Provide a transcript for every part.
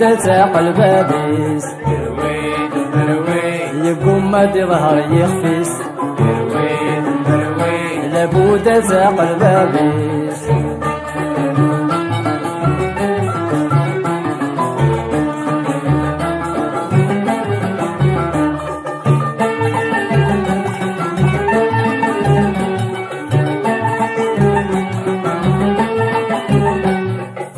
لابودة قلبابيس يقوم ما ظهر يخفيس لابودة قلبابيس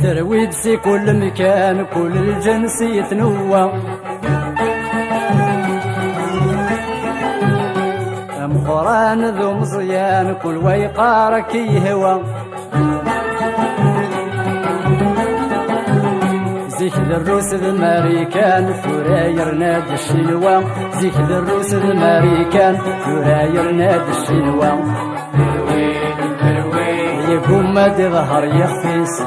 ترويد في كل مكان كل الجنس يتنوى قران ذو مزيان كل ويقارك يهوى زيك الروس الامريكان فراير نادي الشنوى زيك الروس الامريكان فراير نادي الشنوى يقوم ما ظهر يخفيس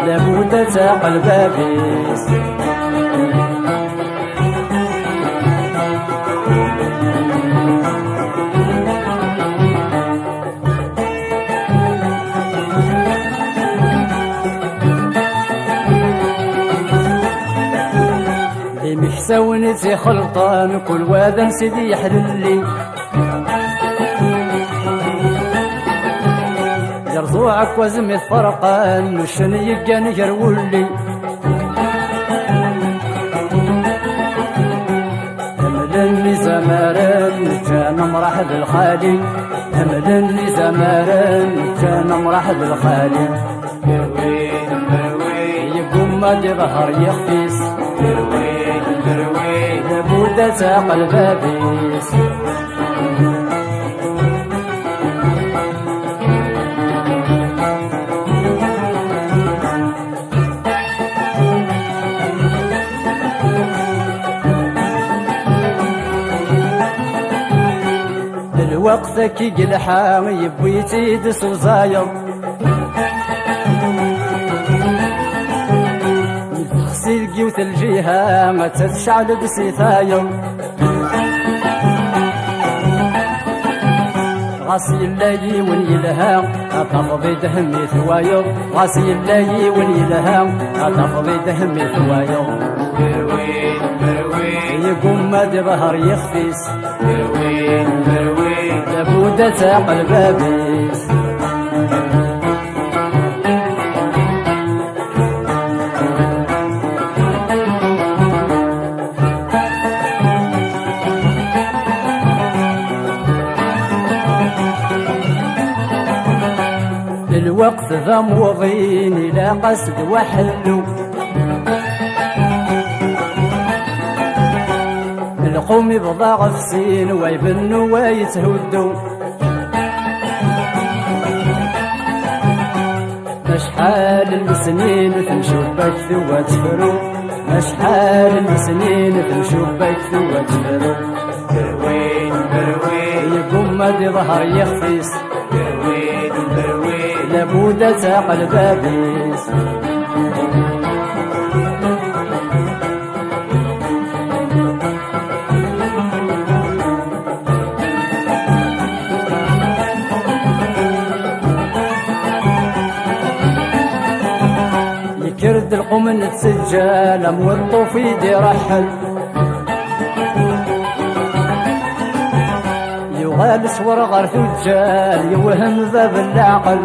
لابودة قلبابيس محسونتي خلطان كل واذن سيدي يحللي جرزوعك وزمي فرقان وشن يقان يرولي هملني زمارن كان مرح بالخالي هملني زمارن كان مرح بالخالي يقوم ما ظهر يخفيس لابودة قلبابيس الوقت كي قلحام يبوي تيدس وزاير سلقي وثلجيها ما تتشعل بسيثاير غاسي اللاي ون يلها أتفضي دهمي ثواير غاسي اللاي ون يلها أتفضي دهمي ثواير يقوم ما ظهر يخفيس لابودة قلبابيس الوقت ذا موضين إلى قصد وحلو القوم بضاغ في سين ويبنوا ويتهدوا مشحال السنين تمشوا بك ثوى تفرو مشحال السنين تمشوا بك ثوى تفرو يقوم ما ظهر يخفيس لابودة قلبابيس يكرد القوم نتسجل موطو في دي رحل يغال صور غير ثجال يوهم ذاب العقل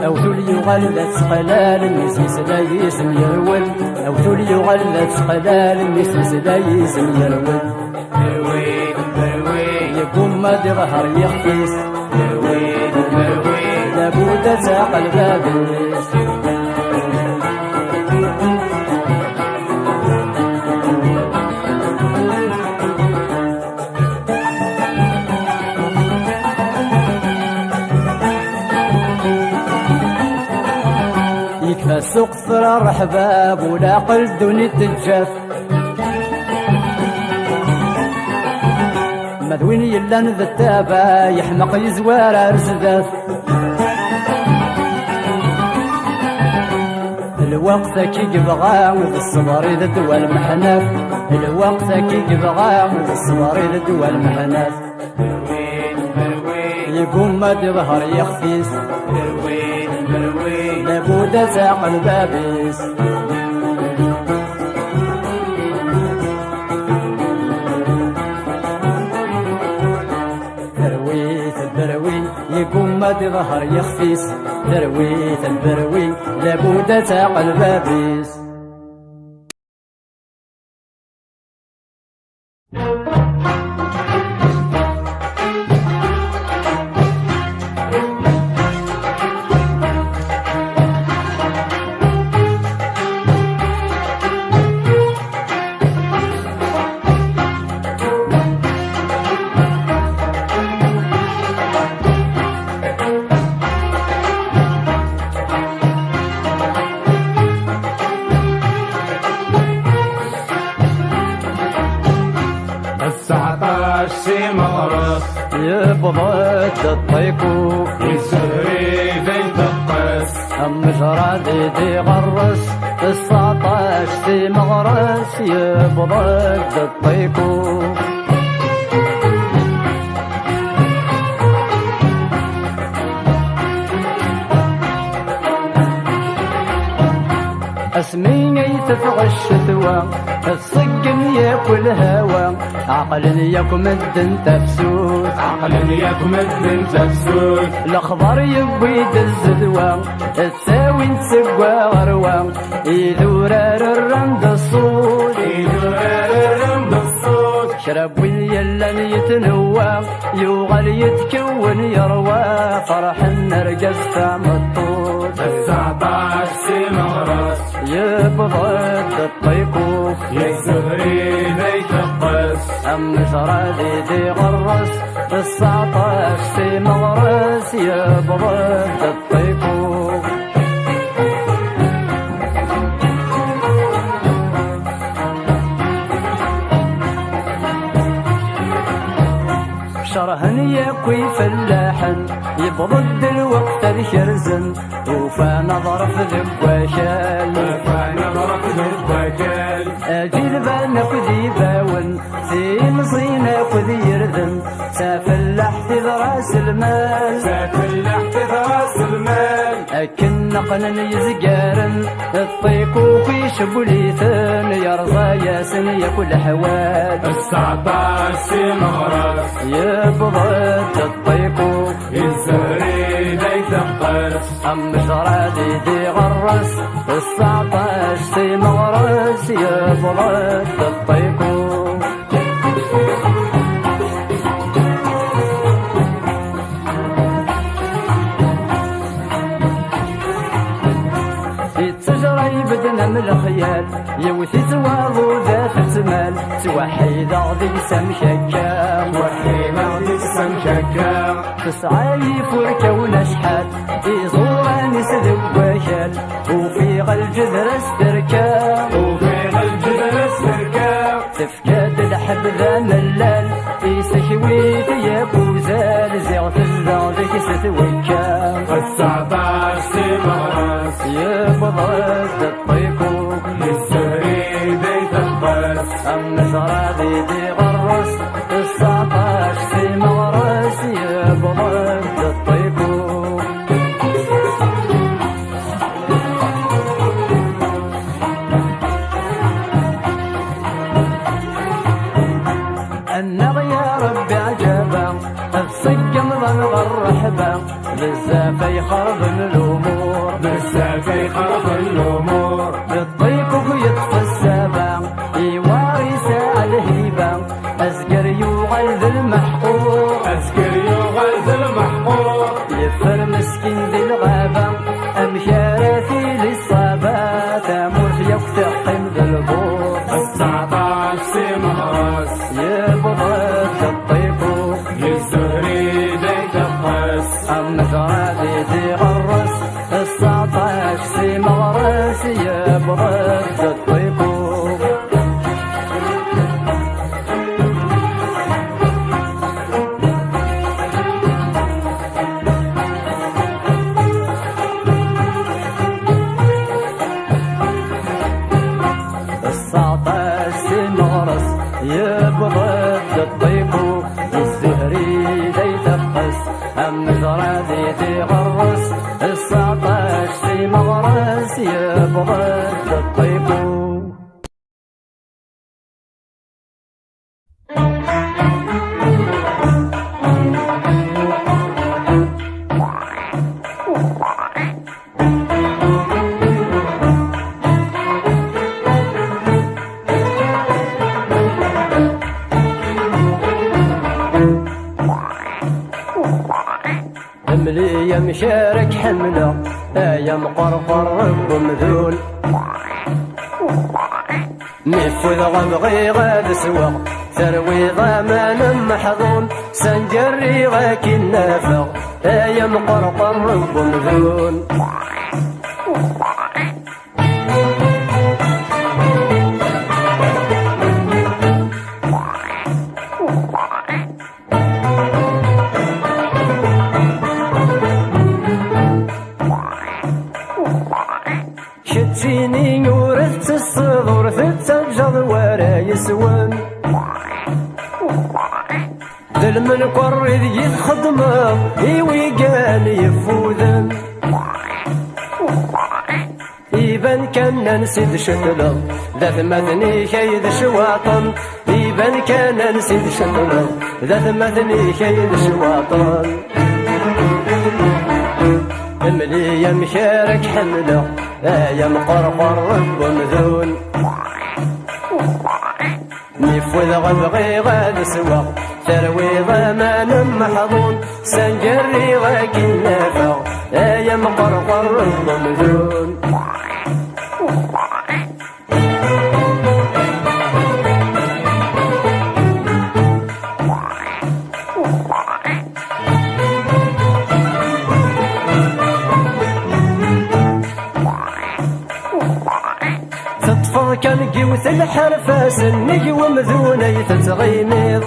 أو ثولي يغلت قلال مسيس لا يسم يرول أو ثولي يغلت قلال مسيس لا يسم يرول يقوم ما ظهر يخفيس لابودة قلبابيس يكفى السوق ثرى رحباب ولا قل دوني تنجف مذوين يلا نذتابا يحمق يزوار رزداف الوقت كي يبغى الصبر إذا دوا المحناف الوقت كي يبغى الصبر إذا دوا المحناف يقوم ما ظهر يخفيس دروين دروين لابد ساق البابيس البروي يقوم ما ظهر يخفيس درويت البروي لابد ساق البابيس سي مغرس يبضت الطيكو يسري ذي تقص مجرى دي غرس 19 سي مغرس يبضت الطيكو اسميني تفغ الشتوى الصقم ياكل هوا عقل ياكم الدن تفسود عقل ياكم الدن تفسود الاخضر يبوي يدز الدوا تساوي نسقى غروى يدورار الرمد الصوت يدورار الرمد الصوت شرب ويلا يتنوى يوغل يتكون يروى فرح النرجس تام الطوط 19 سي مغرس يبضد الطيكوف يسري ذي تقص مجرى دي غرس 19 سي مغرس يبضد الطيكوف شرهن يكوي فلاحن يبضد الوقت الشرزن وفا نظر في ذباشال وفا نظر في ذباشال اجيل بالك ذي باون زي مصينا وذي يردن سافلح في راس المال سافلح في راس المال اكن نقن يزقارن الطيكو في شبوليثن يرضى ياسن ياكل حوال 19 سي مغرس يبضد الطيكو يسري ذي تقص مجرى دي غرس 19 سي مغرس يبضد الطيكو يتجرى يبدنا من الخيال يوثي زواضو ذات الزمال توحيد غضي سم شكام توحيد غضي سم شكام تسعى يفرك ونشحات يزور نسد وشال وفي الجذر استركام وفي الجذر استركام تفكاد الحب ذا ملال يسكوي يا بوزال زيغ تزدغ ستوكام 19 سي مغرس يبضد الطيكو يسري ذي تقص مجرى دي غرس 19 سي مغرس يبضد الطيكو النغ يا ربي عجبا الصقم ظن الرحبا بزاف يخرب الامور بزاف يخرب الامور بالضيق ويطفى السبع يواري ساعة الهيبة أزقر يوغل ذي المحقور أزقر يوغل ذي المحقور يفر مسكين ذي الغابة أمشاراتي للصابة تامر في يقتحم ذي البور 19 سي مغرس يبضد الطيقو يسري ذي تقص مجرى دي غرس 19 سي مغرس يبضد الطيقو يبضد الطيقو الزهري ذي تفقس يغرس 19 في مغرس يبغى الطيبو. ملي مشارك حملة يا مقرقر بمذول نفذ غبغي غاد سوا ثروي ضمان محظون سنجري غاك النافع يا مقرقر بمذول. شتيني ورثت الصدور تتسجد ورا يسون ذل من قرد يتخدمه ايوي قال يفوذن يبان كان نسيد شتله ذات مثني كيد شواطن يبان كان نسيد شتله ذات مثني كيد شواطن. ملي مشارك حمله يا مقرقر بمذون نفذ غبغي غاد سوا ثروي ضمان محظون سنجري غاك النافع يا مقرقر بمذون. كان قيوث الحرفاس النقي ومذوني تتغيميض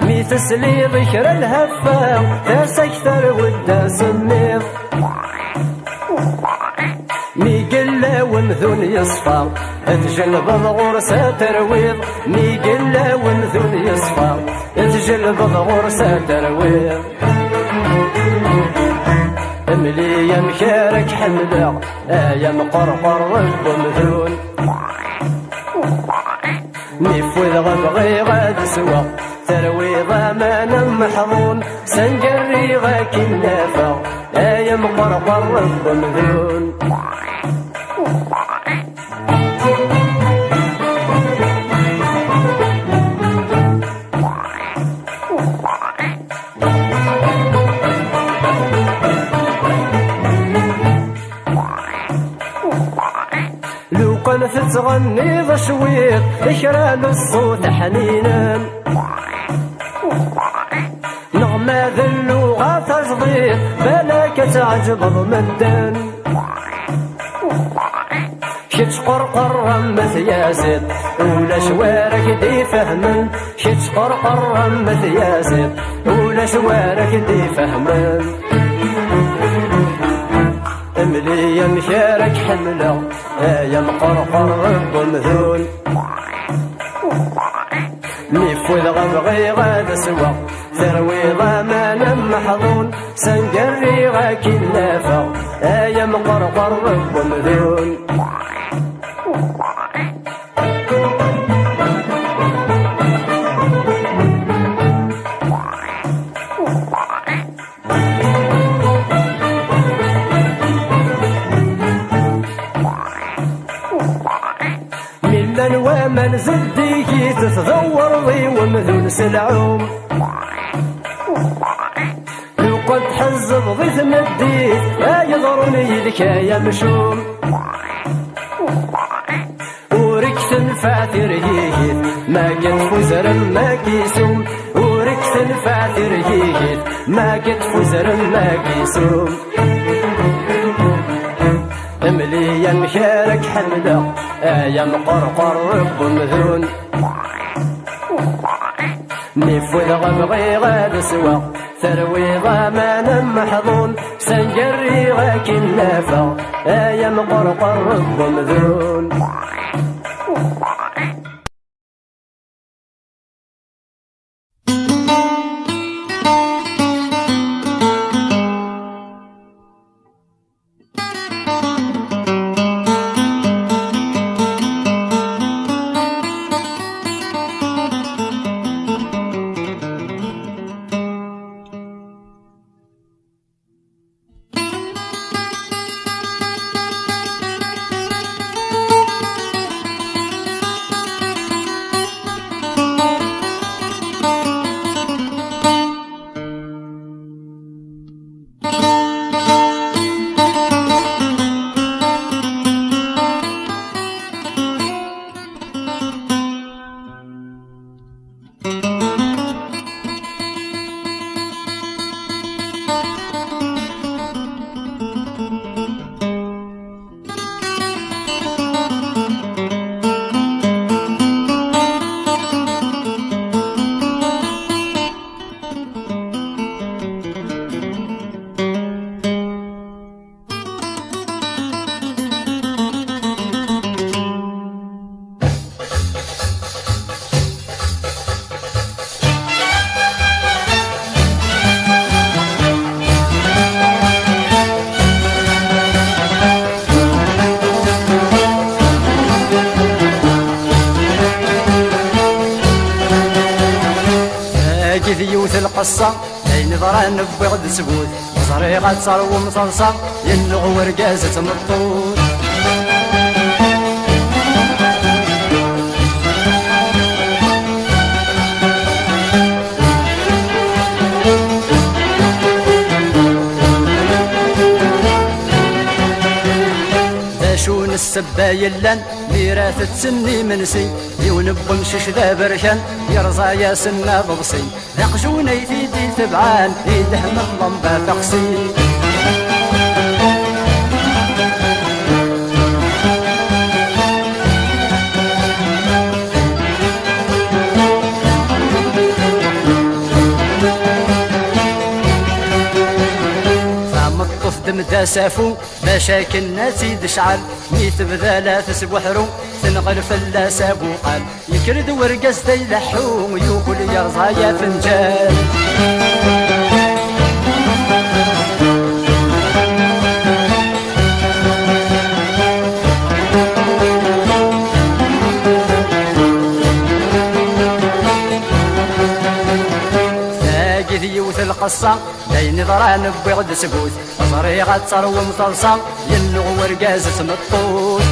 مي تسلي ذكر الهفا تاس اكثر ودا سميض مي قلا ومذون يصفى اتجلب الغرسة ترويض مي قلا ومذون يصفى اتجلب الغرسة ترويض. ملي مشارك حمله يا مقرقر بمذون نفذ غبغي غاد سوا ثروي ضمان محظون سنجري غاك النافع يا مقرقر بمذون. تغني ذا شويط إشرال الصوت حنينا نغمة ذا اللغة تصديق بلاك تعجب ضمدان شت قرقر رمت يا زيد ولا شوارك دي فهمن شت قرقر رمت يا زيد ولا شوارك دي فهمن. ملي مشارك حمله يا مقرقر بمذون نفذ غبغي غاد سوا ثروي ضمان محظون سنجري غاك النافع يا مقرقر بمذون. ومن زديكي تتذور ضي ومذون سلعوم لو قد حزب ضي تمديت يا يضرني لك يا مشوم وركت الفاتر يهيت ما قد فزر ما كيسوم وركت الفاتر يهيت ما قد فزر ما كيسوم. ملي مشارك حمله يا مقرقر بمذون نفذ غبغي غاد سوا ثروي ضمان محظون سنجري غاك النافع يا مقرقر بمذون. القصة أين ضران بوغد سبوت زريغة تصرو مصلصة ينغ ورقازة مطوط شون السبايلان ميراث تسني منسي يونب مشش ذا برشان يرزا يا سنا ضبسي ذاق جوني في دي تبعان يدهم اللمبة تقسي دمدا سافو مشاكل ناسي دشعل ميت بذالا تسبحرو تنغل فلا سابو قال يكرد ورقز دي لحوم يوكل يرضى يا فنجان يوث القصة دين ضران بوغد سبوت صريغة تصرو مصلصة ينغ ورقازة مطوط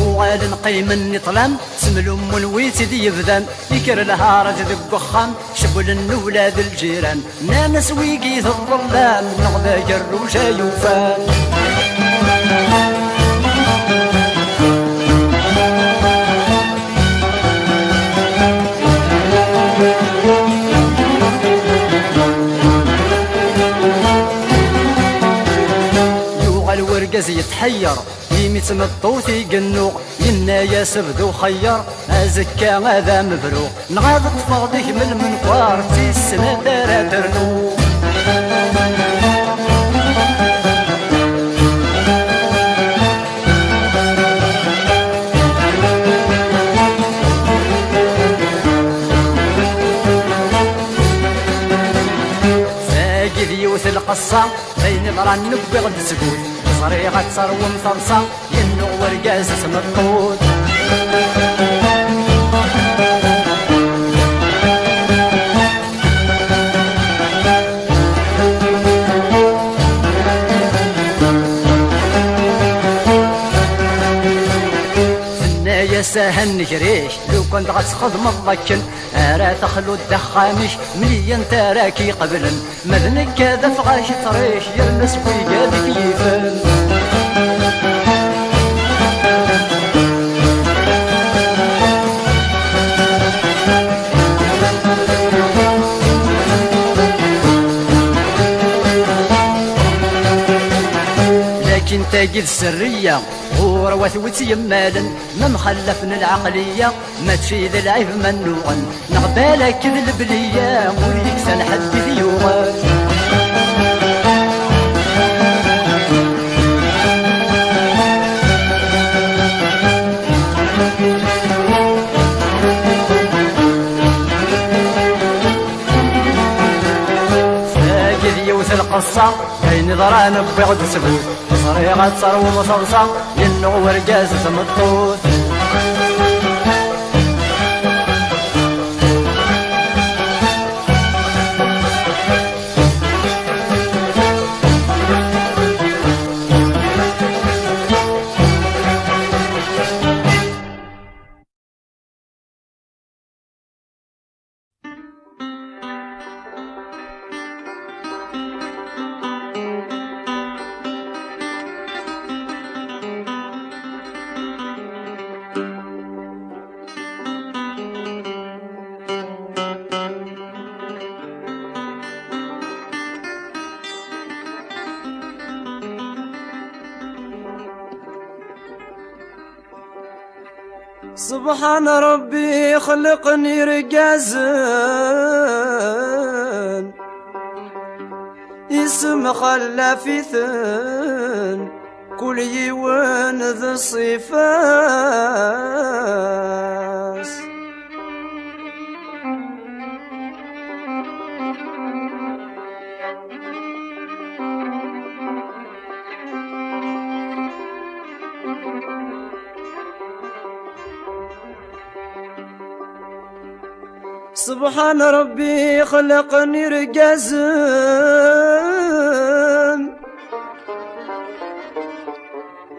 وغال نقيم النطلام سملو من ويت دي يبذان يكر لها رجل بقخان شبل النولاد الجيران نانس ويقيث الظلام نغذا جروشا يوفان يوغل ورقز يتحير يميت مطوث يقنوغ ينا يا سبدو خير أزكا هذا مبروغ نغاض تفغدك من المنقوار في السنة دارا ترنو فاقد يوث القصة بين ضران نبغد سقوط صريغة تصرو مصلصة ينغ ورقازة مطوط يا ساهن نجريش لو كنت غتخدم الضكن ارا تخلو الدخامش مليون تراكي قبلا مذنك كذا فغاش طريش يرنس ويقادك يفن لكن تاقي السرية وروث وتيمالا ما مخلفن العقلية ما تشيد العيب منوغا نغبالك البلية وليكسن حد ذيوغا فاقد يوث القصة كاين ضران بيغد سبوت صريغة تصرو مصلصة ينغ ورقازة مطوط سبحان ربي خلقني رجازن اسم خلافي ثن كل يوان ذا الصفاس سبحان ربي خلقني رقازم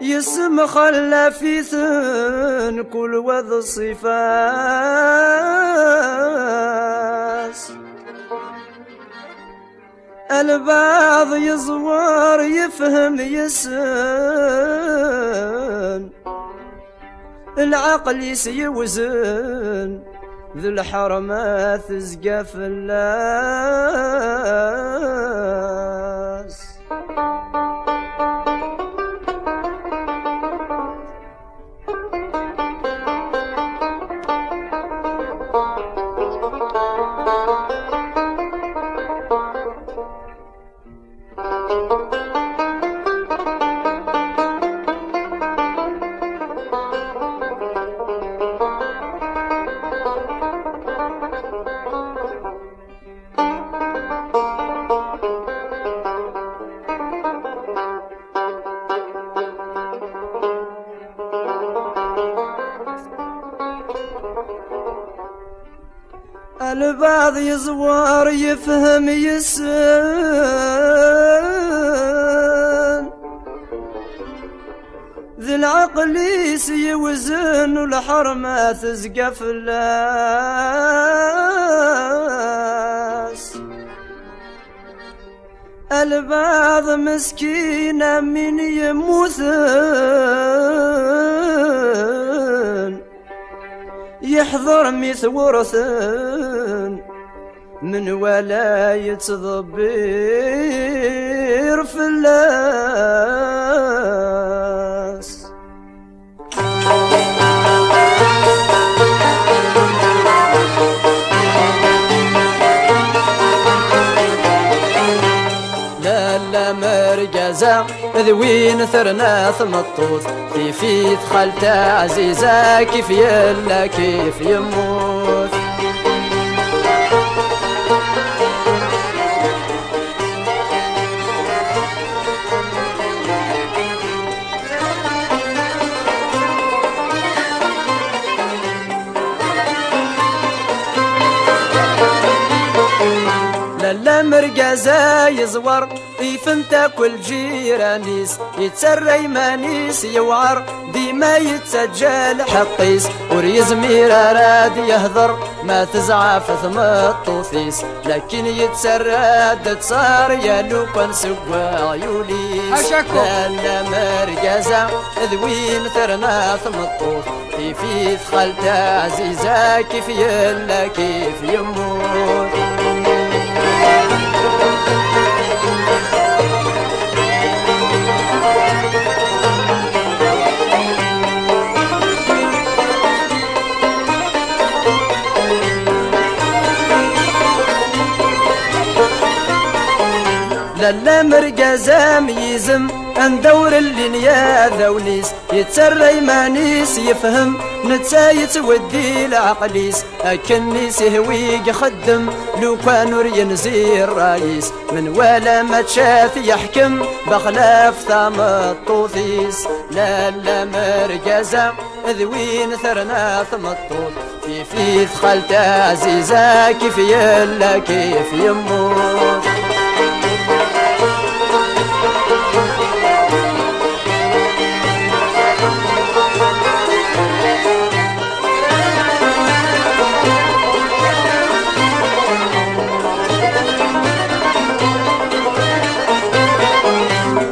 يسم خلى في ثن كل وذ الصفاس البعض يزور يفهم يسن العقل يسيوزن ذو الحرمات زقف اللاس البعض يزوار يفهم يسن ذي العقل يوزن والحرمة تزقف اللاس البعض مسكينة من يموثن يحضر مث ورثن من ولاية ضبير في اللاس لا مرقزة ذوين ثرنا ثمطوط في فيث خالته عزيزة كيف يلا كيف يموت لا مرقزة يزور يفن تاكل جيرانيس يتسرى يمانيس يوعر ديما يتسجل حقيس وريزمير راد يهضر ما تزعف ثم الطوثيس لكن يتسرى تصار يا لوكان سوا عيوليس لا مرقزة ذوين ثرنا ثم الطوث في فيث خالته عزيزة كيف يلا كيف يموت لا مرقزة ميزم ندور اللي ذونيس يتسرى يمانيس يفهم نتسايت ودي العقليس أكني سهوي يخدم لو كانوا ينزي الرايس من ولا ما تشاف يحكم بخلاف ثام الطوثيس لا مرقزة ذوين ثرنا ثم الطوث في فيث خالته عزيزة كيف يلا كيف يموت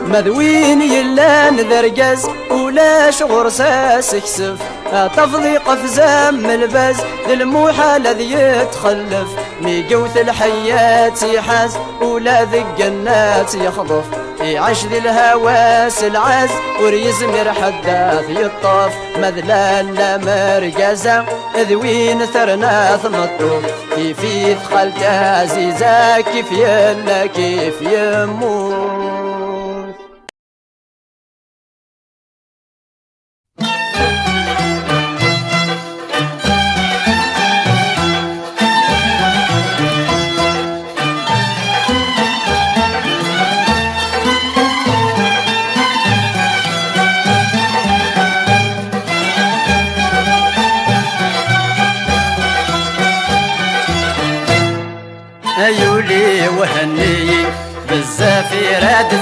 مذوين يلا نذرقز ولا شغر ساس كسف تفضي قفزة من البز للموحى الذي يتخلف ميقوث الحيات يحاز ولا ذق الناس يخضف يعش ذي الهواس العز وريزمر حداث يطاف مذلال لا مرقزة ذوين ثرنا ثمطوف في فيث خالته عزيزة كيف يلا كيف يموت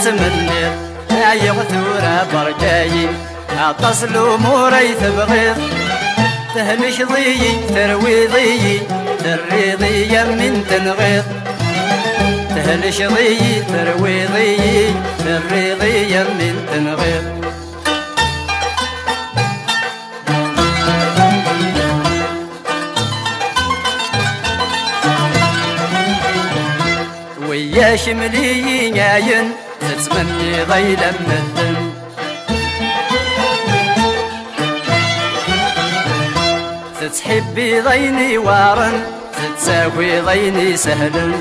تتمني عيغ ثورة بركاي عطس الأمور تبغيض تهلش ضيي تروي ضيي تري ضيا من تنغيض تهلش ضيي تروي ضيي تري ضيا من تنغيض ويا شملي عين تتمني ضيلا مدن تتحبي ضيني وارن تتساوي ضيني سهل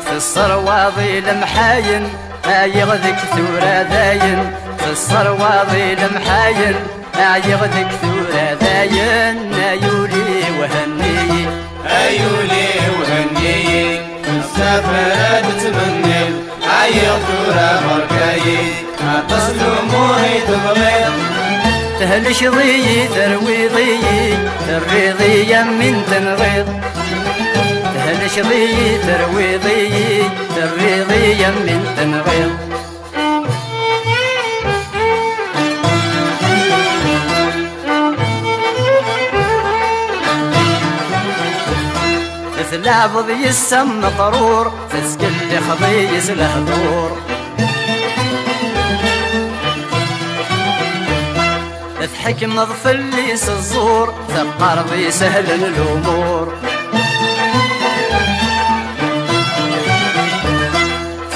في الصرواضي المحاين يغذك ثورة داين في الصرواضي المحاين يغذك ثورة داين يولي وهني أيولي وهني السفرة تتمني عيط ثورة بركاي عطس الأمور تبغي تهلش ضيي تروي ضيي تري ضيا من تنغيض تهلش ضيي تروي ضيي تري ضيا من تنغيض تلعب ضي السم قرور تسكل خضيس الهدور تضحك مضفل ليس الزور ثقار ضي سهل الأمور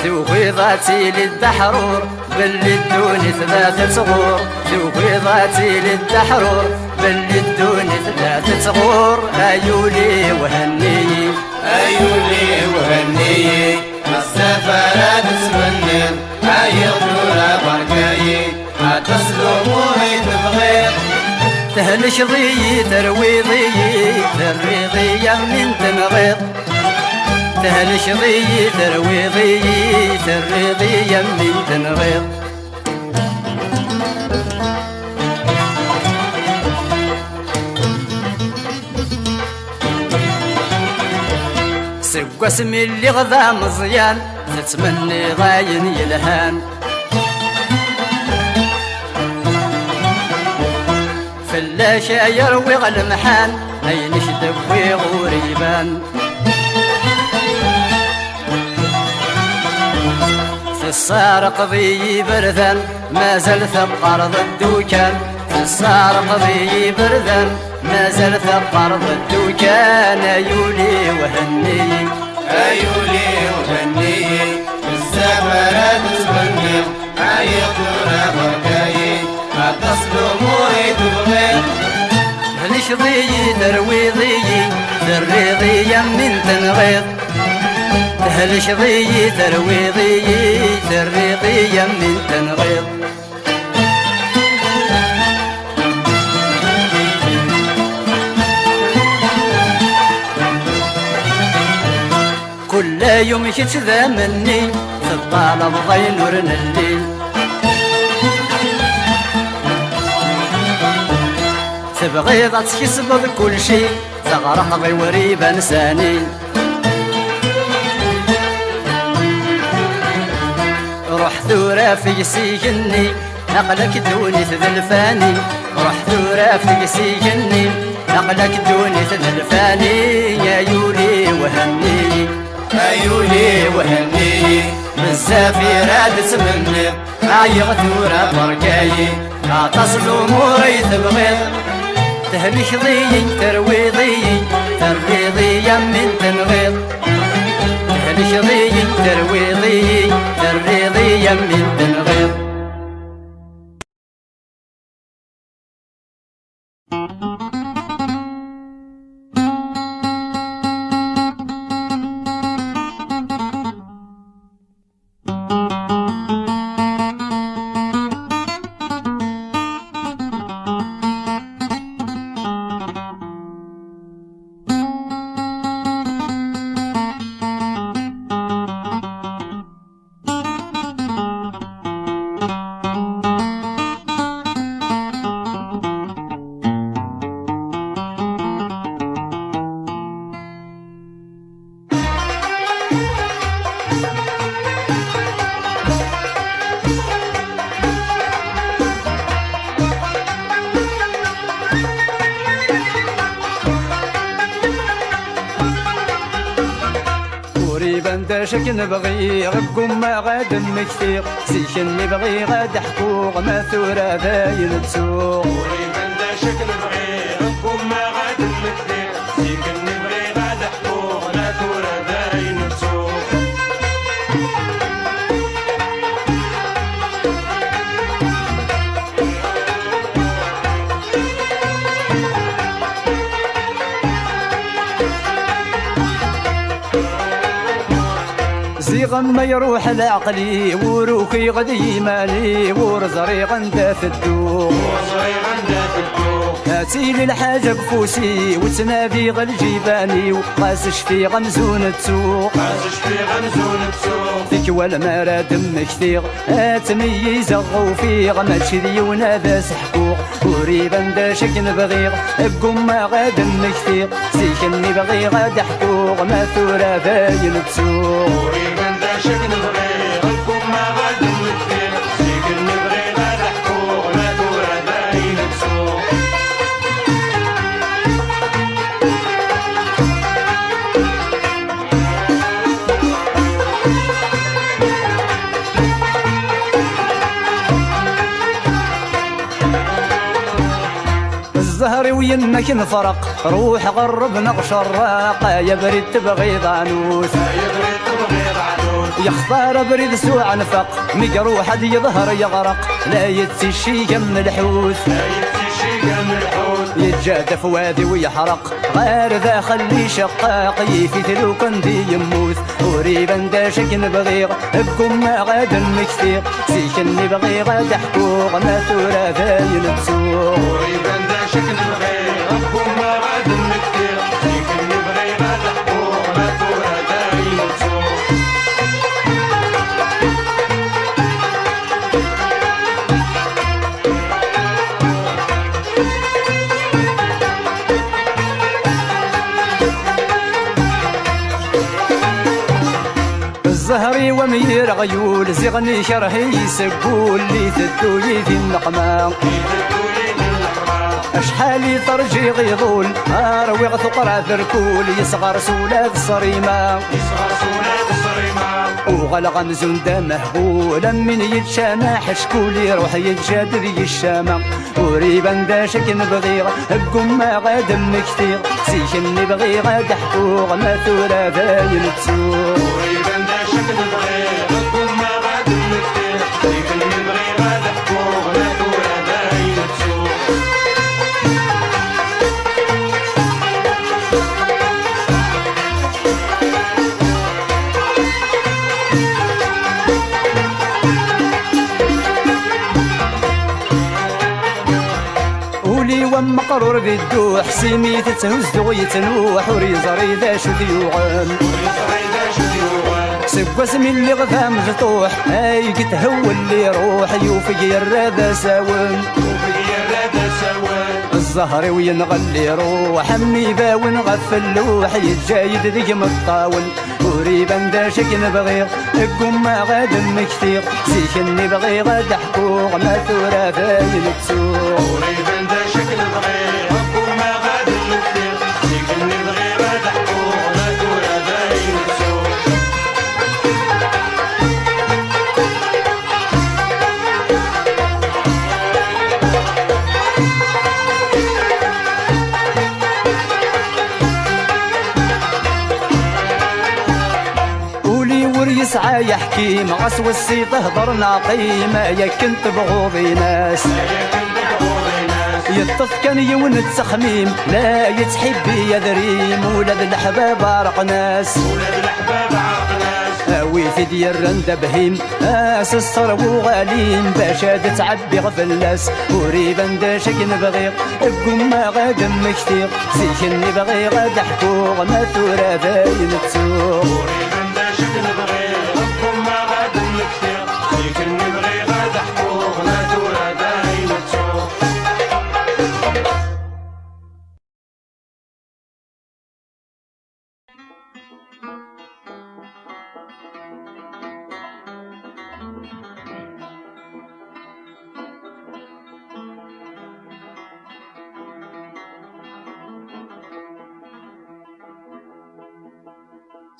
ذوقي ذاتي للدحرور بل الدون ثلاثة صغور ذوقي ذاتي للدحرور بل الدون ثلاثة صغور أيولي وهني أيولي وهني السفرة تتمني عيط ثورة بركاي عطس الأمور تبغي تهلش ضيي تروي ضيي تري ضيا من تنغيض تهلش ضيي تروي ضيي تري ضيا من تنغيض سق اسمي اللي غذا مزيان تتمني ضاين يلهان فلاشا يروي غلمحان عينش دبي غوريبان في السارق ضي برذان ما زال ثق أرض الدوكان في السارق ضي برذان ما زال ثق أرض الدوكان أيولي وهني أيولي وهني السفرة تتمني عيط ثورة بركاي عطس الأمور تبغي هلش ضيي تروي ضيي تري ضيا من تنغيض هلش ضيي تروي ضيي تري ضيا من تنغيض كل يوم شت ذا مني في الطالب ضي نور الليل تبغي تكسب كل شي تغرق ضي وريب انساني روح ثورة في سجني عقلك دوني تذلفاني روح ثورة في سجني عقلك دوني تذلفاني يا يولي وهني أيولي وهني بزاف يراد تمني عيغ ثورة بركاي عطس الأمور تبغي تهلش ضيي تروي ضيي تري ضيا من تنغيض تهلش ضيي تروي ضيي تري ضيا من تنغيض وريبا داشك نبغي غبكم ما غاد مكثير سيكن نبغي غاد حقوق ما ثورة باين تسوق وريبا داشك نبغي غبكم ما غاد مكثير سيكن نبغي غاد حقوق ما ثورة باين تسوق زيغ ما يروح لعقلي وروكي غدي مالي ورزري غندا في الدوق وصري غندا في الدوق هاتي لي الحاجة بفوسي وتنادي غالجيباني وقاسش في غمزون تسوق قاسش في غمزون تسوق فيك والمرا دم كثير تميز غوفيغ ماشي ديونا ذا سحقوق وريبا داشك نبغيغ بقوم ما غادم كثير سيكني بغي غاد حقوق ما ثورة باين تسوق وريبا داشك نبغي غبكم ما غاد مكثير سيكن نبغي غاد حقوق ما ثورة باين تسوق الزهر وينك نفرق روح غرب نغش الراقة يا بريد تبغي ضانوس يبغي تبغي عنود يختار بريد سوء نفق مجروح حد يظهر يغرق لا يتسي من الحوث لا يبكي شي قام الحوت يتجادف وادي ويحرق غير ذا خلي شقاق يفتلو كندي يموت وريبا داشك نبغيغ بكم ما غادم كثير سيكن نبغي غاد حقوق ما ثورة باين تسوق وريبا داشك نبغي غبكم ما غاد مكثير سيكن نبغي غاد حقوق ما ثورة باين تسوق الزهري ومير غيول زغني شرهي يسقول لي تدوي في النقمة اشحالي فرجي غيظول اروي ثقرة ذركول يصغر سولاد صريمة يصغر سولاد الصريمة وغلغن زند مهبول من يتشانح شكول يروح يتجاد ذي الشامة وريبا داشك نبغي بقوم ما غادم كثير سيكن نبغي غاد حقوق ما ثورة باين تسوق وريبا داشك نبغي غبكم ما غاد مكثير سيكن نبغي غاد حقوق ما ثورة باين تسوق ولي ومقرور ذي الدوح سيمي تتهز ويتنوح وريزري ذا شو ذيوغن ويصري داش ديوغان سقوس من اللي غثام مفتوح اي قد هو اللي يروح يوفي الرادة ساون وفي الرادة سوان الزهر وينغلي روح امي باون غفل لوح يتجايد ذي مطاول وريبا داشك نبغي قوم ما غادم كثير سيكن نبغي غاد حقوق ما ثورة باين تسوق وريبا داشك نبغي غبكم ما غاد مكثير سيكن نبغي غاد حقوق ما ثورة باين تسوق ولي وريسعى يحكي مغس والسي تهضر ناقي ما يكن تبغوضي ناس يطف كان يون التخميم لا يتحبي يا ذريم ولاد الحباب عرق ناس ولاد الأحباب عرق ناس اوي في ديال رند بهيم اس الصرب وغاليم باش هاد تعبي غفلاس وريبا داشك نبغي بقوم ما غادم كثير سيكن نبغي غاد حقوق ما ثورة باين تسوق وريبا داشك نبغي غبكم ما غاد مكثير سيكن نبغي غاد حقوق ما ثورة باين تسوق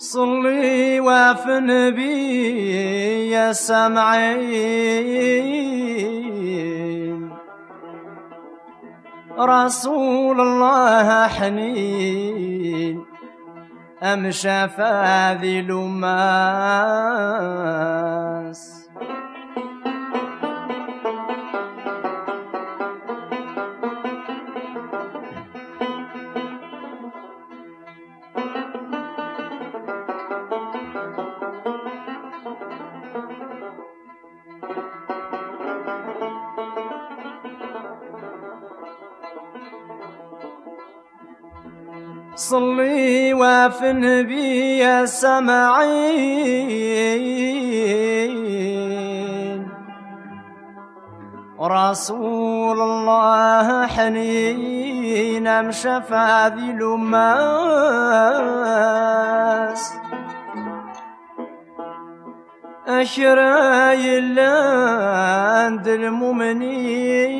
صلي وافن بي يا سامعين رسول الله حنين أم شفا ذي لماس صلي وافن بي يا سامعين رسول الله حنين أم شفا ذي لماس أشراي عند المؤمنين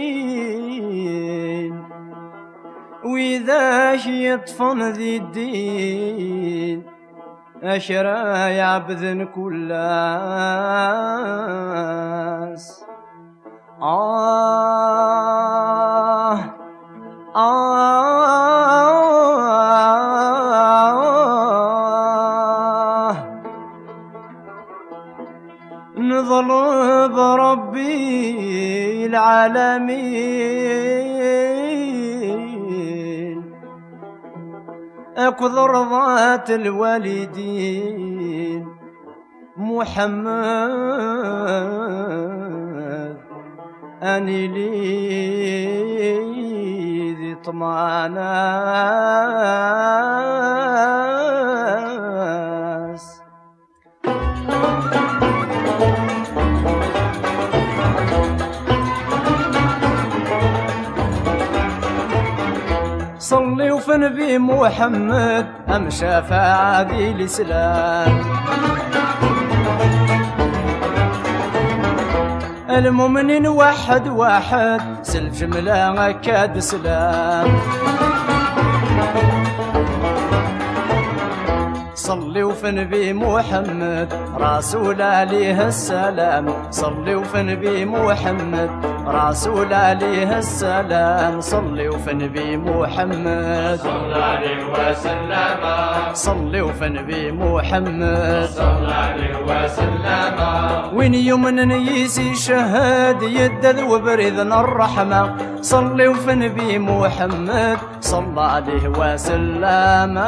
وإذا يطفن ذي الدين أشرى يعبذن كلاس نظل بربي العالمين أكو ذات الوالدين محمد أني لي ذي طماناس صلي وفن بي محمد أم شفاعة ذي الإسلام المؤمنين واحد واحد سلف جملة أكاد سلام صلي وفن بي محمد رسول عليه السلام صلي وفن بي محمد رسول عليه السلام صلي وفن بي محمد صلى عليه وسلم صلي وفن بي محمد صلى عليه وسلم وين يمن يسي شهاد يدد وبرذن الرحمة صلي وفن بي محمد صلى عليه وسلم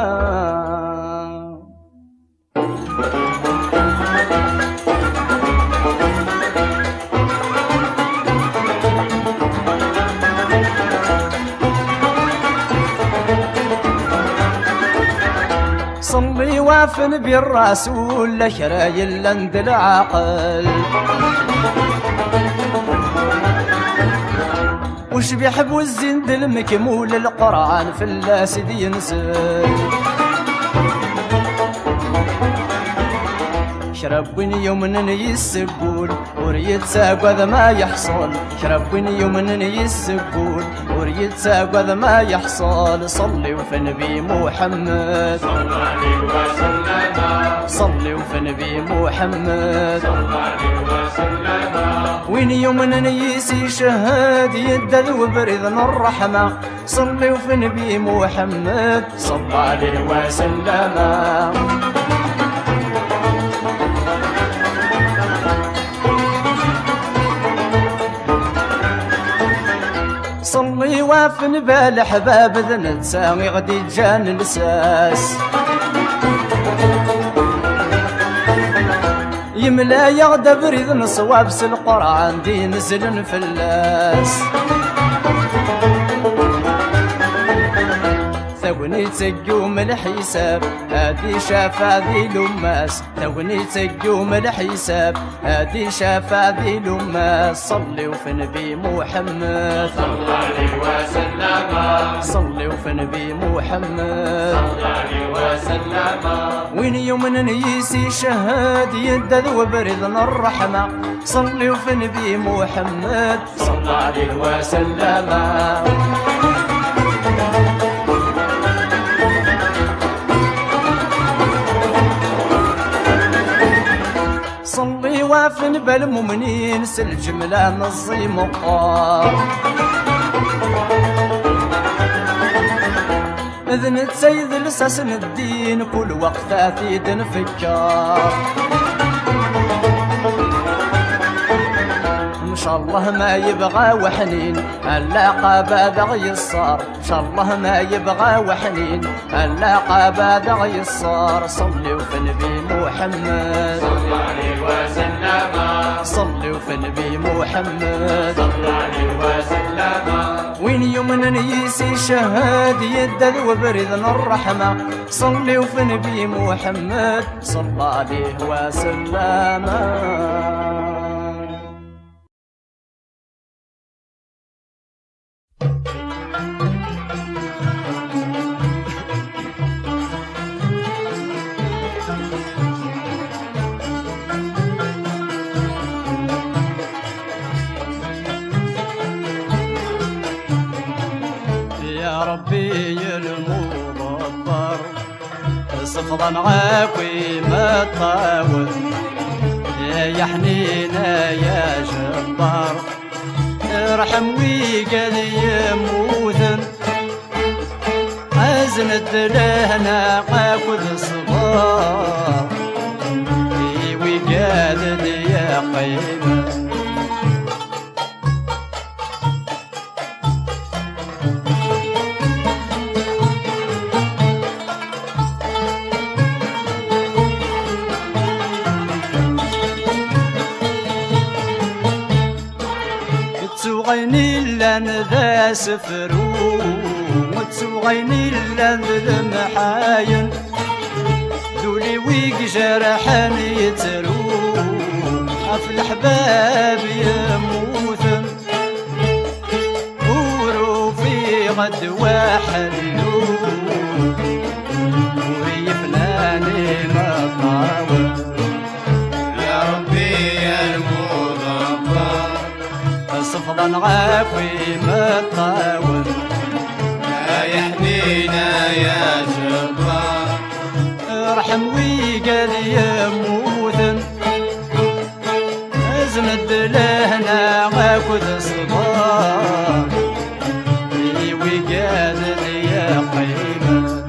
صلي وافن بالرسول لشراي اللند العقل وش بيحب الزند المكمول القرآن في اللاسد ينزل شرب يوم يسقول وريد ساق هذا ما يحصل شرب يوم يسقول وريد ساق هذا ما يحصل صلي وفن بي محمد صلى عليه وسلم صلي وفن بي محمد صلى عليه وسلم وين يوم يسي شهاد يدد وبرذن الرحمة صلي وفن بي محمد صلى عليه وسلم صلي وافن بالحباب ذن نسامي غدي جان لساس يملا يغدا بريذ صوابس القرآن دي نزل فلاس ثوني تقوم الحساب هادي شافا ذي لماس ثوني تقوم الحساب هادي شافا ذي لماس صلي وفن بي محمد صلى عليه وسلم صلي وفن بي محمد صلى عليه وسلم وين يوم يسي شهاد يدد وبرذن الرحمة صلي وفن بي محمد صلى عليه وسلم صلي وافن بالمؤمنين سالجملة نصي مقار إذن تسيد لساسن الدين كل وقت أثيد نفكر إن شاء الله ما يبغى وحنين العقبة دغ يصار إن شاء الله ما يبغى وحنين العقبة دغ يصار صلي وفي نبي محمد صلى عليه وسلم صلي وفي نبي محمد صلى عليه وسلم وين يوم نيسي شهاد يدد وبرذن الرحمة صلي وفي نبي محمد صلى عليه وسلم يا ربي المضبر صفضا معاكي ما تطاول يا حنينة يا جبار ارحم ويقال يموثن أزند لهنا قاكل صبار ويقال يا قيمة تسوغيني لان ذا سفرو وتسوغيني لان المحاين ذولي ويك جرحان يترو في الحباب يموثن وروفي غد وحلو ويفناني مطاول يا ربي يا المضبر صفضا عافي ما تطاول يا يحنينا يا جبار ارحم ويقال يموثن ازمد لهنا غاكد صبار ويقال يا قيمة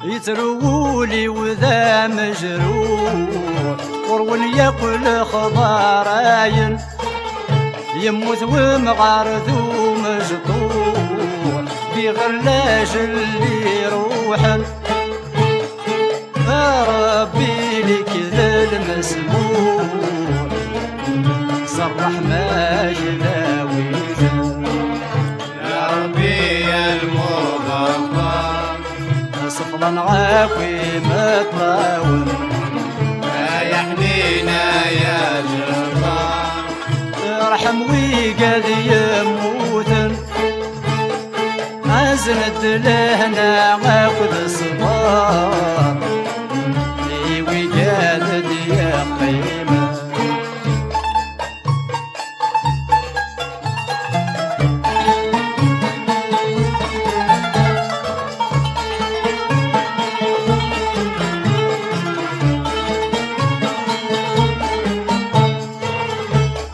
يترولي وذا مجروح ورون يقل خضاراين يموت ومغارد ومجطوح بغلاج اللي روحا ربي لك ذا المسموح صرح ما يلاويثا يا ربي يا المضبر صفلا عافي ما تطاول يا يحنينا يا جبار ارحم ويقال يموثن ازند لهنا غاخذ صبار ويقال يا قيمة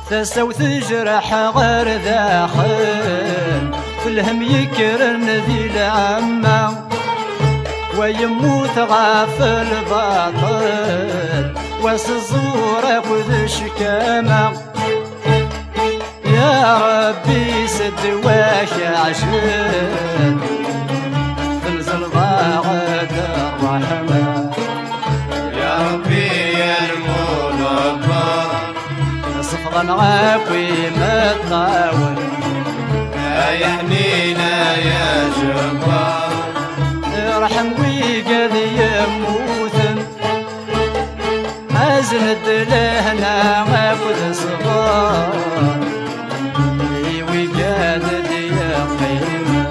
تسوث جرح غير داخل في الهم يكرن ذي العمة ويموت غافل باطل وسزور خذ شكامة يا ربي سد واشعشن تنزل ضاغط الرحمة يا ربي يا المضبر صفضا عافي ما تطاول يا يحنينا يا جبار ارحم ويقال يموثن ازند لهنا غاخذ صغار ويقال يا قيمة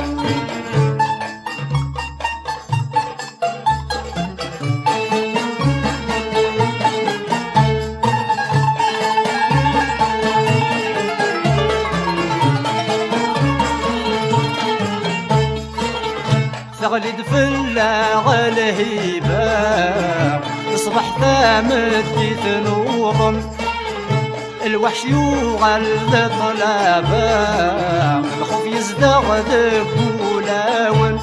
الهيبة تصبح ثامدي ثنوض الوحش يوغل طلابة الخوف يزدغ ذبولاون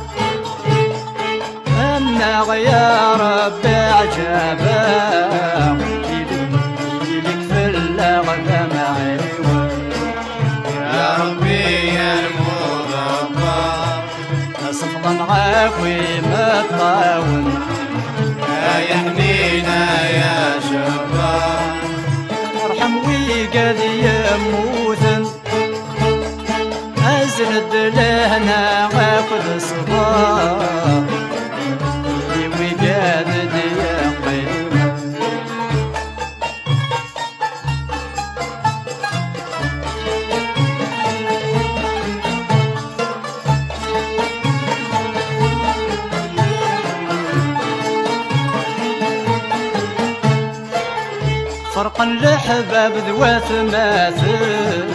أنا يا رب عجبا يلك في اللغة معيوة يا ربي يا المربى صفضا عافي مطاون يا حنينة يا شباب ارحم ويقاد يموثن أزرد لهنا عقد صباح ويقاد يا قيمة فرقا لحباب ذوات ماثل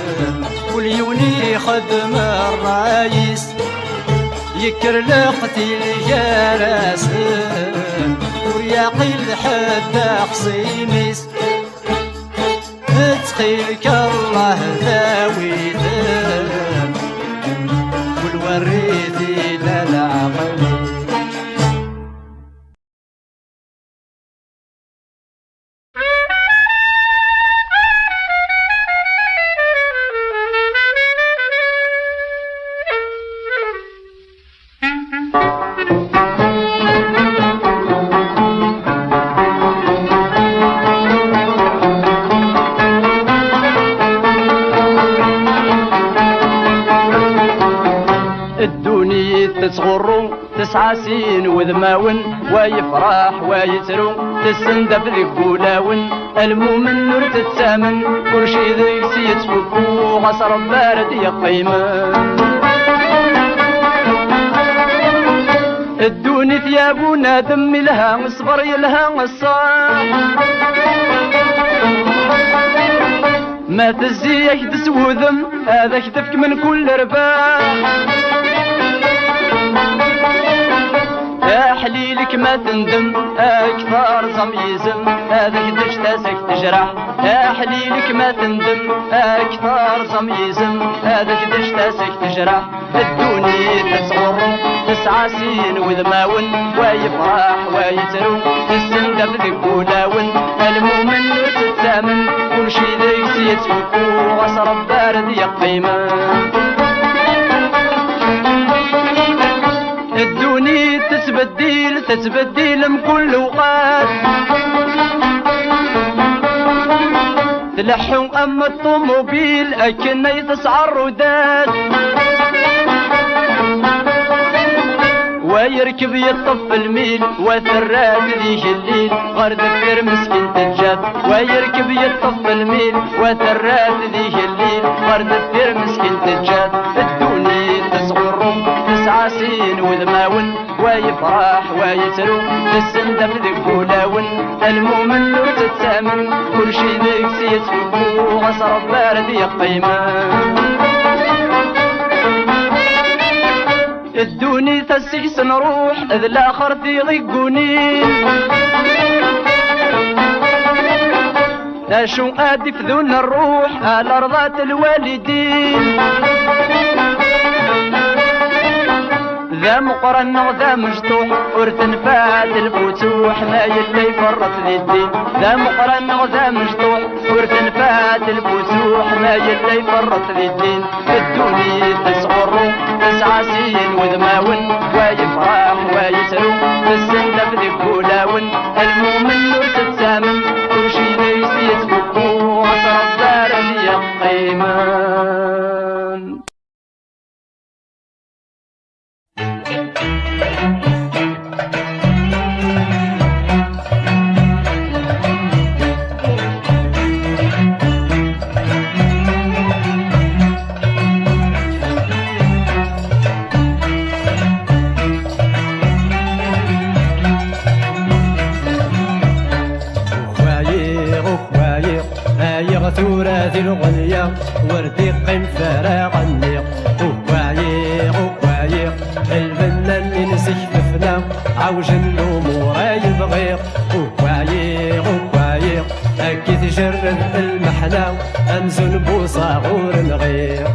واليوني خدم الرايس يكر لقتي الجراسن ورياقي لحد خصيميس تخيلك الله ذاوي ذنب والوريثي للعقل تغرو تسعاسين وذماون ويفرح ويترو تسندب ذيك قولاون المؤمن نور تتسامن كل شي ذيك سيتفكو غصر بارد يقيمن الدوني ثيابونا دم لها صبر يلها الصاح ما تزيك تسوذم هذا كتفك من كل رباح يا حليلك ما تندم اكثر زميزم هذاك دشتاسك تجرح يا حليلك ما تندم اكثر زميزم هذاك دشتاسك تجرح الدوني تسغر تسعاسين وذماون ويفرح ويترو تسندب ذيك ولاون المؤمن تتامن كل شي ذيك سيتفكو غصر بارد يقيمن الدوني تتبدل بكل وقات تلحون أما الطوموبيل أكن يتسعر رداد ويركب يطف الميل وثرات ذيك الليل غير دفر مسكين تجاد ويركب يطف الميل وثرات ذيك الليل غير دفر مسكين تجاد الدوني تسغر تسعاسين وذماون ويفرح ويترو تسندف ذيك ولاون المؤمن نور تتامن كل شي ذيك سيتفكو غصر بارد يقيمن الدوني تسيس نروح إذ الآخر تيغيقوني ناشو آدي فذون الروح على رضات الوالدين ذا مقرن وذا مجتوح ورتنفات الفتوح ما يلي يفرط ذي الدين ذا مقرن وذا مجتوح ورتنفات الفتوح ما يلي يفرط ذي الدين الدوني تسغر تسعاسين وذماون ويفرح ويسرو تسندف ذي كولاون المؤمن نور تتسامن كل شي ليس يتفكو عصر الدار يقيمن ثورة الغنية وردي قيم فراغ النيق وعيق الفنان اللي نسيك ففنا عوج النور وعيق وعيق أكي تجرد المحنة أنزل بوصاغور نغير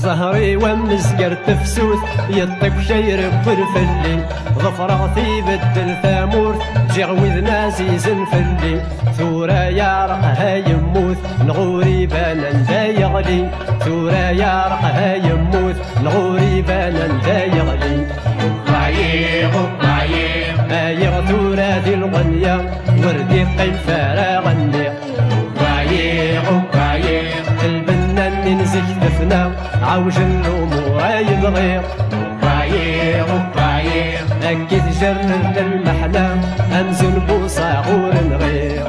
ظهري ومزقر تفسوث يطيب شير برفلي ظفرغتي بدل ثامورث جغوذ نازيز فلي ثورة يارقها يموت نغوري بانا دا يغلي ثورة يارقها يموت نغوري بانا دا يغلي وعيق وعيق بايغ ثورة ذي الغنية وردي قيم فارغ النيق وعيق وعيق البنان ننزل دفنا عوج الأمور يبغير وعيق وعيق أكيد جرد المحنة أنزل بوصاغور نغير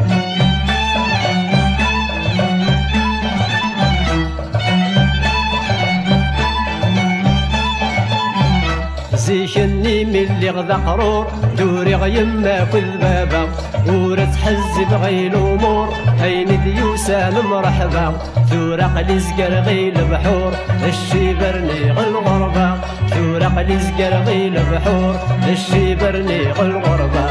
زيشني من اللي غدا قرور دوري غيما كل بابا ورد حزب غي الامور هين ديوسان مرحبا ثورق لي زقر غي البحور الشيبرني غالغربة ثورق لي زقر غي البحور الشيبرني غالغربة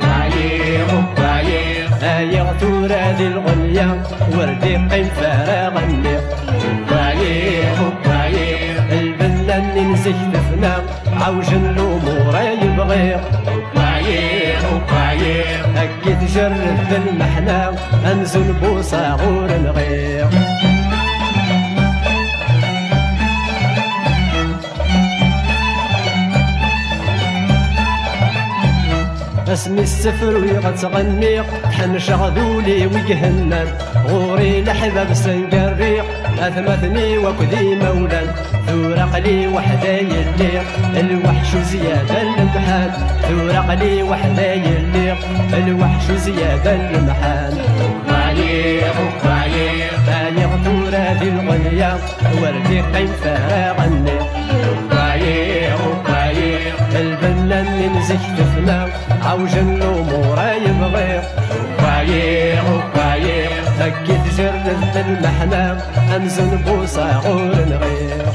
وعيق وعيق ايغ ثورة ذي الغنية وردي قيم فارغ النيق وعيق وعيق البنان ننزك دفنا عوج الامور يبغير وعيق وعيق أكي تجرد المحنة أنزل بوصاغور نغير اسمي السفر ويغتغنيق تحنش غذولي ويجهنن غوري لحباب سنقريق أثمثني وكذي مولان ثورق لي وحداي الليق الوحش زيادة المحان ثورق لي وحداي الليق الوحش زيادة المحان وعيق وعيق بالغ ثورة ذي الغنية وردي قيم فارغ النيق وعيق وعيق البنان ننزك دفنا عوج الأمور يبغير وعيق وعيق أكي تجرد المحنة أنزل بوصاغور نغير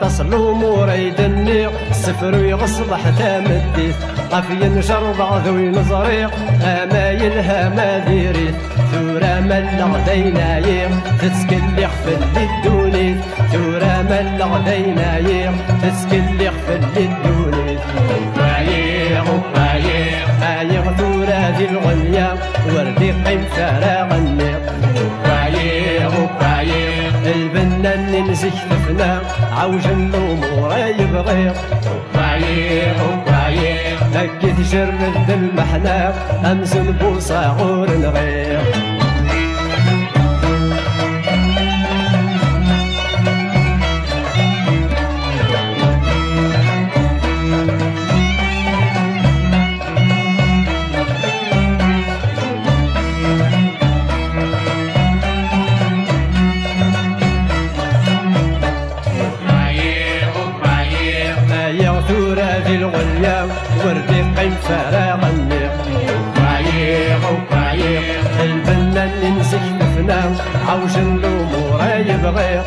تصل اموري دنيق السفر يغصب حتى مديت قفي شربع ذوي نزريق امايلها ما ذيريت ثورة ملغ دينايم تسكن يغفل للدونيت ثورة ملغ دينايم تسكن يغفل للدونيت وعيق وعيق ايغ ثورة ذي الغنية وردي قيم فارغ النيق وعيق وعيق البنان ننزك دفنا عوج الامور يبغير وعيق وعيق أكي تجرد المحنة أنزل بوصاغور نغير ثورة ذي الغلية وردي قيم فارغ النيق وعيق وعيق البنان ننزك دفنا عوج الأمور يبغير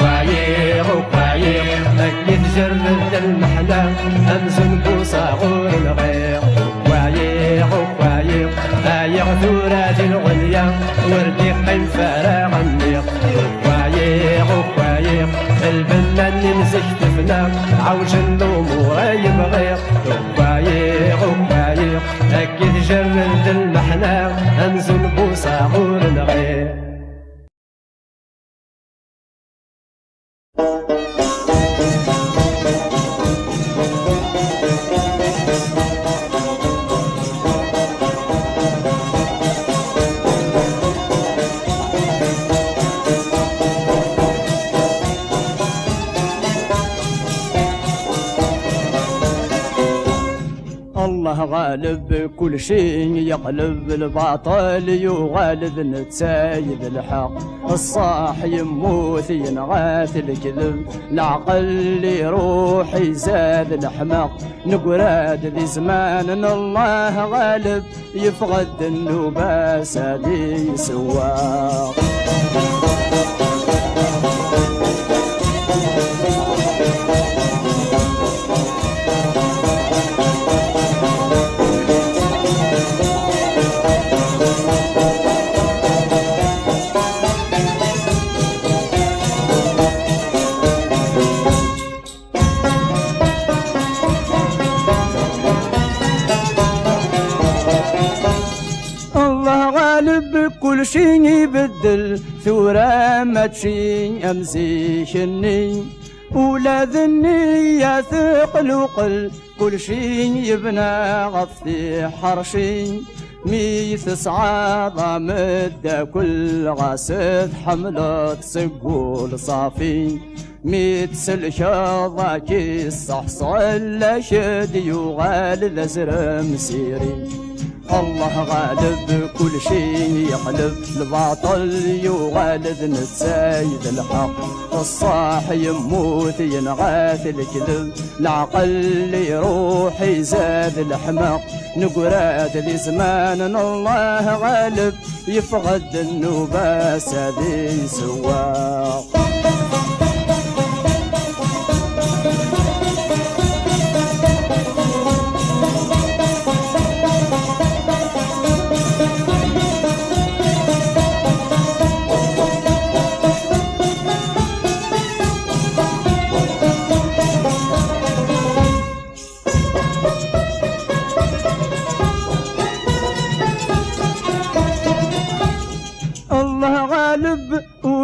وعيق وعيق أكي تجرد المحنة أنزل بوصاغور نغير وعيق وعيق أيغ ثورة ذي الغلية وردي قيم فارغ النيق وعيق وعيق البنان ننزك دفنا عوج الأمور يبغير وعيق وعيق أكي تجرد المحنة أنزل بوصاغور نغير الله غالب كل شيء يقلب الباطل يغالب نتسايد الحق الصاح يموت ينغاث الكذب العقل يروح يزاد الحماق نقراد ذي زمان الله غالب يفقد النباس هذي سواق كل شي يبدل ثورة ما تشي أمزيشني ولا ذنية ثقل وقل كل شي يبنى غفي حرشي ميث صعاد مدى كل غاسد حملك سقول صافي ميت سلشاضة كي الصحصل لشد يغال لزر مسيري الله غالب كل شيء يقلب الباطل يغالب نتسايد الحق الصاح يموت ينغاث الكذب العقل يروح يزاد الحماق نقراد ذي زمان الله غالب يفقد النباس ذي سواق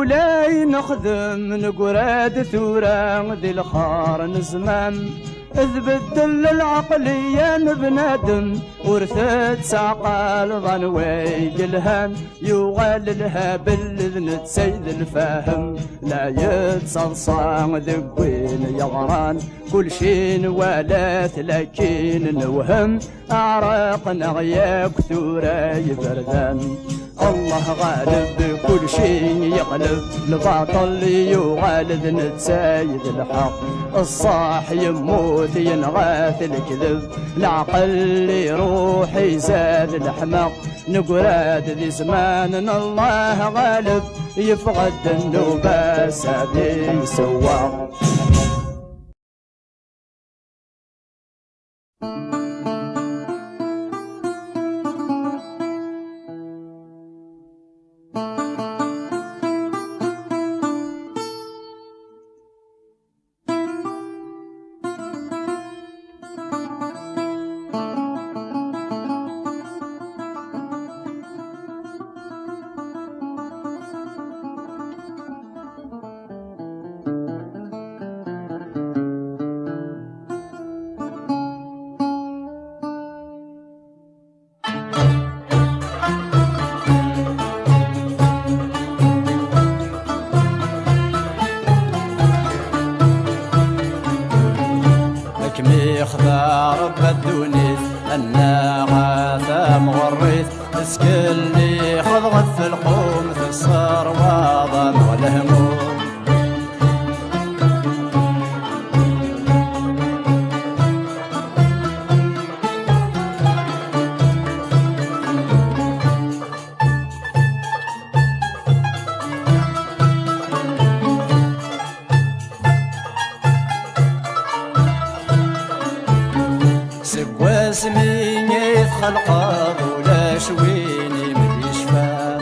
ولاي نخدم نقراد ثورة ذي الخار نزمام إذ بدل العقلية بنادم ورثت ساقال ظن ويقلهام يغال الهبل ذنت سيد الفاهم لا يتصلصان ذقوين يغران كل شين والات لكن نوهم أعرقنا غياك ثورة يبردان الله غالب كل شيء يقلب الباطل يغالب نتسايد الحق الصاح يموت ينغاث الكذب العقل يروح يزاد الحماق نقراد ذي زمان الله غالب يفقد النباس هذي سواق يخذا رب الدونيث أنا غاثا مغريث تسكلني خذ غث القوم في الصار واضم والهموم اسمي يتخلق ولا شويني من يشفى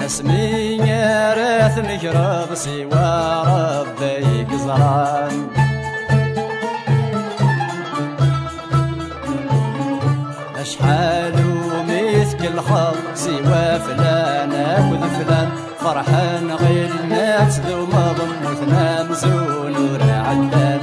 اسمي رث مجرب سوى ربي قزران اشحال ومثك الخط سوى فلان اخذ فلان فرحان غير الناس ذو مضموثنا مزون ورعدان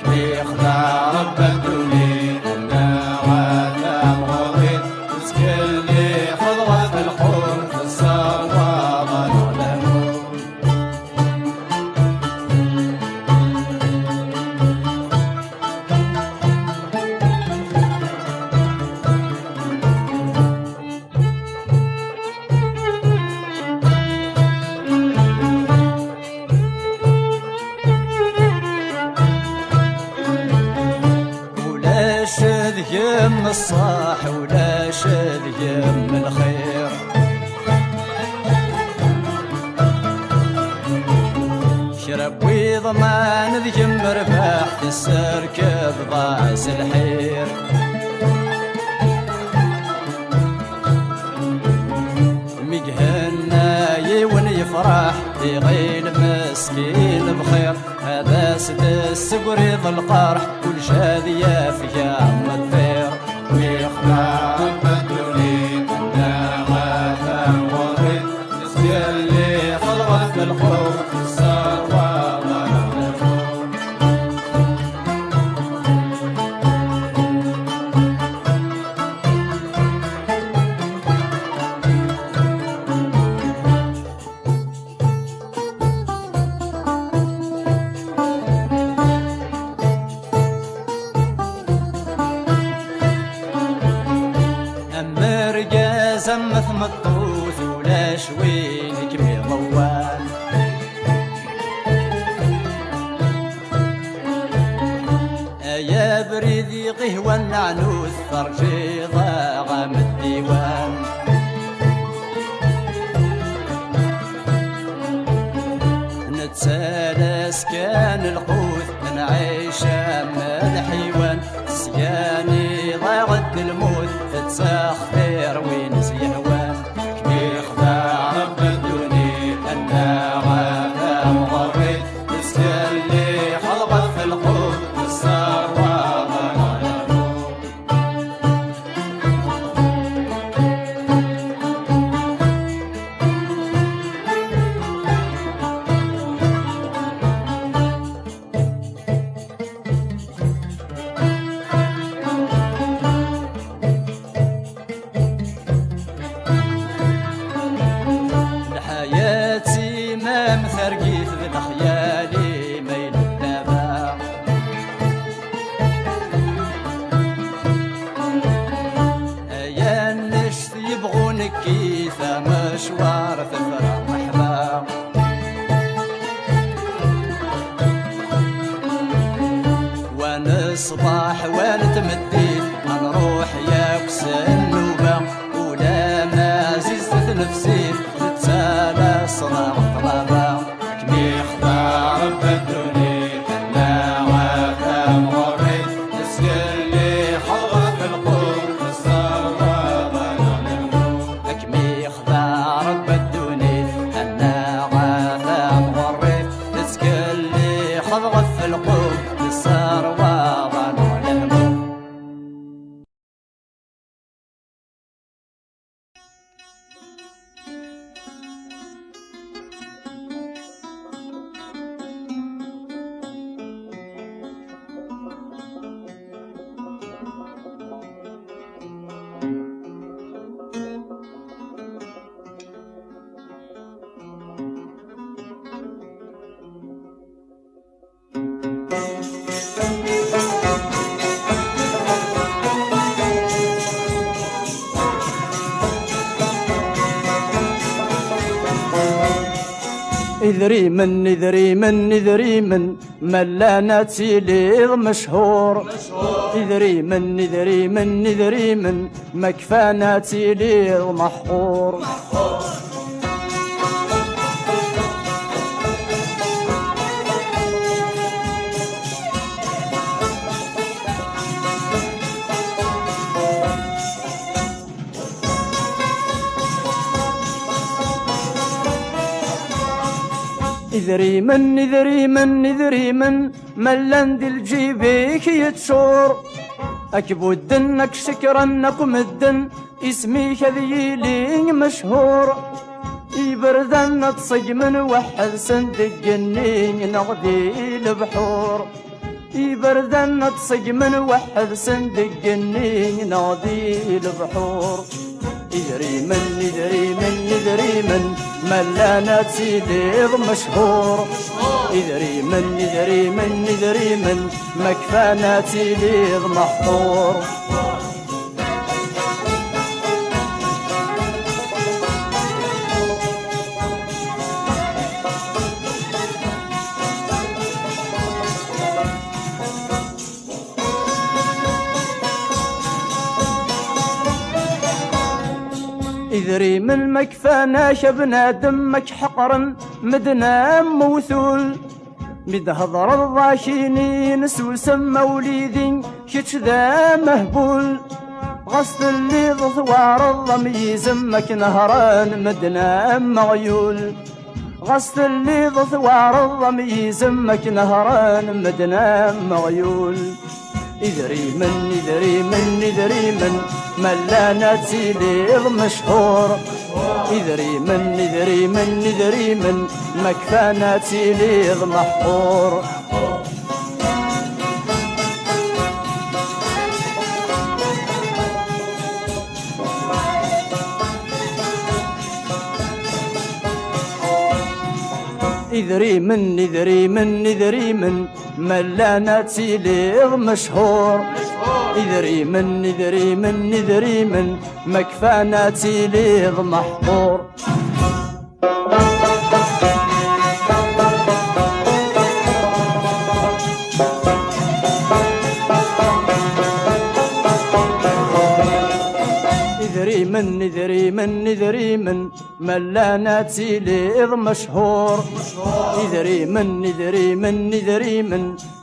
كبير خضع رب الدنيا انا غاثا مغريت تسكلني خضوة في القوم في الصواب نعلمون شذي من الصاح ولا شذي من الخير. شرب وضمان ذي مرباح تسركب ضاس الحير. مجهنا يون يفرح يغيل مسكين بخير. هذا سدس بريض القرح كل شاذية في يام الطير. ويخدع بدوني لا غاثا ورد نسيا اللي خلغت الخوف صار وضع الخوف. زمث مطوث ولا شوين كبير ضوال. يا بريد يقهوى النعنوس فرجي ضاغم الديوان. نتسالس كان القوت نعيش من الحيوان. سياني ضاغت الموت تتسخر وين زينوان. كبير خداع رب الدوني أنا غاثا مغرد نسيا اللي خلغت في القوت صار وضع الخوف. حياتي ما مثرقيت بالخيالي ميل الدابا. يا النشط يبغونك كيف مشوار تفرح محبا. وانا صباح وانا تمديت نروح ياكس النوبة. ولا ما ززت نفسي تتسالى صراع الطلبة. كبير خداع رب الدوني أنا غاثا مغرد نسيا اللي خلغت في القوت صار وضع الخوف. أكمي خذا رب الدوني أنا غاثا مغرد تسكى اللي خضغت في القوم صار واضع الهموم. إذري من ملانا تيليض مشهور. إذري من مكفانا تيليض محقور. إذري من ملاند الجيبيك يتشور. أكبود دنك شكرنك مدن اسميك ذيلي مشهور. يبردن تصق من وحد صندقني نغدي البحور. يبردن تصق من وحد صندقني نغدي البحور. إذري من ملانا تيليض مشهور. إذري من مكفانا تيليض محظور. إذري من مكفانا شبنا دمك حقرا مدنا موثول مدهضر الضاشينين سوسم موليدي شتش ذا مهبول غصت اللي ضوار الضمي زمك نهران مدنا مغيول غصت اللي ضوار الضمي زمك نهران مدنا مغيول إذري من ملانا تسيليض مشهور إذري من مكفانا تسيليض محقور إذري من ملانا تسيليض مشهور إذري من مكفانا تسيليض محقور إذري من ملانا تسيليض مشهور إذري من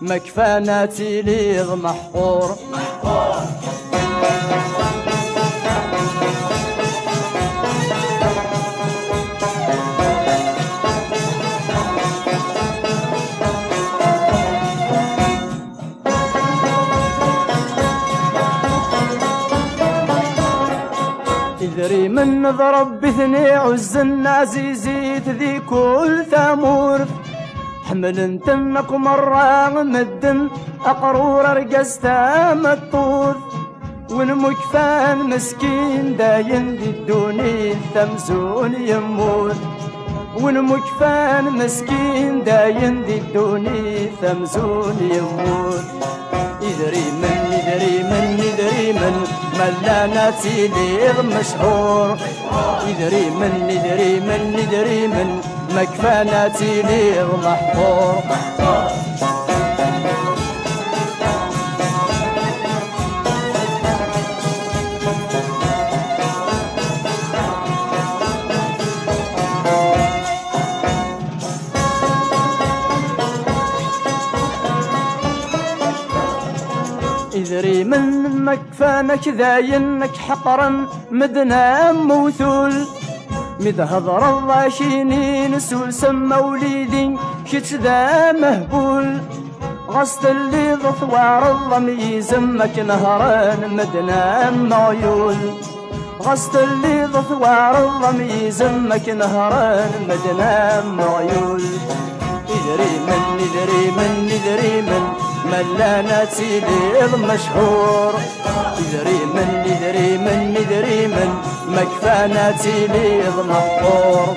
مكفانا تسيليض محقور إذري من ضرب بثني عز عزيزيت ذي كل ثامور حمل تمك مرة مدن أقرور رقستا مطوث والمكفان مسكين داين دي الدوني الثمزون يموت والمكفان مسكين داين دي الدوني الثمزون يموت إذري من ملانا تسيليض مشهور إذري من مكفانا تسيليض محقور إذري من مكفانك ذاينك حقرا مدنا موثول مدهضر الضاشينين سوسم موليدي شتش ذا مهبول غصت اللي ضثوار الضمي زمك نهران مدنا مغيول غصت اللي ضثوار الضمي زمك نهران مدنا مغيول إذري من ملانا تسيليض مشهور إذري من مكفانا تسيليض محقور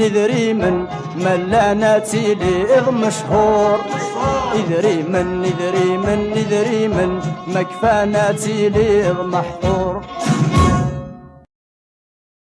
إذري من ملانا تسيليض مشهور إذري من مكفانا تسيليض محقور